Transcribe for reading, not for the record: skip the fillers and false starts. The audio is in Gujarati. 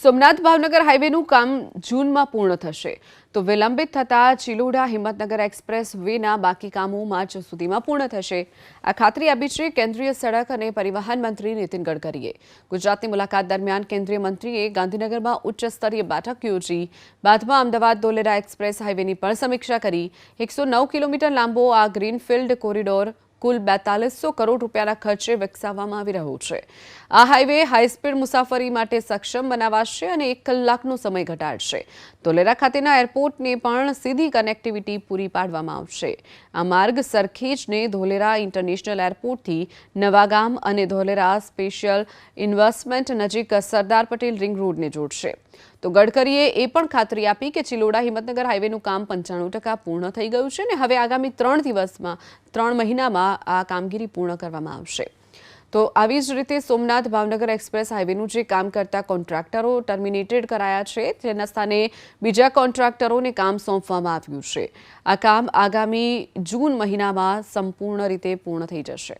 સોમનાથ ભાવનગર હાઈવેનું કામ જૂનમાં પૂર્ણ થશે તો વિલંબિત થતા ચિલોડા હિંમતનગર એક્સપ્રેસ વેના બાકી કામો માર્ચ સુધીમાં પૂર્ણ થશે। આ ખાતરી આપી છે કેન્દ્રીય સડક અને પરિવહન મંત્રી નીતિન ગડકરીએ। ગુજરાતની મુલાકાત દરમિયાન કેન્દ્રીય મંત્રીએ ગાંધીનગરમાં ઉચ્ચ સ્તરીય બેઠક યોજી બાદમાં અમદાવાદ ધોલેરા એક્સપ્રેસ હાઈવેની પણ સમીક્ષા કરી। 109 કિલોમીટર લાંબો આ ગ્રીનફિલ્ડ કોરિડોર કુલ 4200 કરોડ રૂપિયાના ખર્ચે વિકસાવવામાં આવી રહ્યો છે। આ હાઈવે હાઈસ્પીડ મુસાફરી માટે સક્ષમ બનાવાશે અને 1 કલાકનો સમય ઘટાડશે। ધોલેરા ખાતેના એરપોર્ટને પણ સીધી કનેક્ટિવિટી પૂરી પાડવામાં આવશે। આ માર્ગ સરખેજને ધોલેરા ઇન્ટરનેશનલ એરપોર્ટથી નવાગામ અને ધોલેરા સ્પેશિયલ ઇન્વેસ્ટમેન્ટ નજીક સરદાર પટેલ રિંગ રોડને જોડશે। તો ગડકરીએ એ પણ ખાતરી આપી કે ચિલોડા હિંમતનગર હાઈવેનું કામ 95% પૂર્ણ થઈ ગયું છે અને હવે આગામી 3 મહિનામાં આ કામગીરી પૂર્ણ કરવામાં આવશે। તો આવી જ રીતે સોમનાથ ભાવનગર એક્સપ્રેસ હાઈવેનું જે કામ કરતા કોન્ટ્રાક્ટરો ટર્મિનેટેડ કરાયા છે તેના સ્થાને બીજા કોન્ટ્રાક્ટરોને કામ સોંપવામાં આવ્યું છે। આ કામ આગામી જૂન મહિનામાં સંપૂર્ણ રીતે પૂર્ણ થઈ જશે।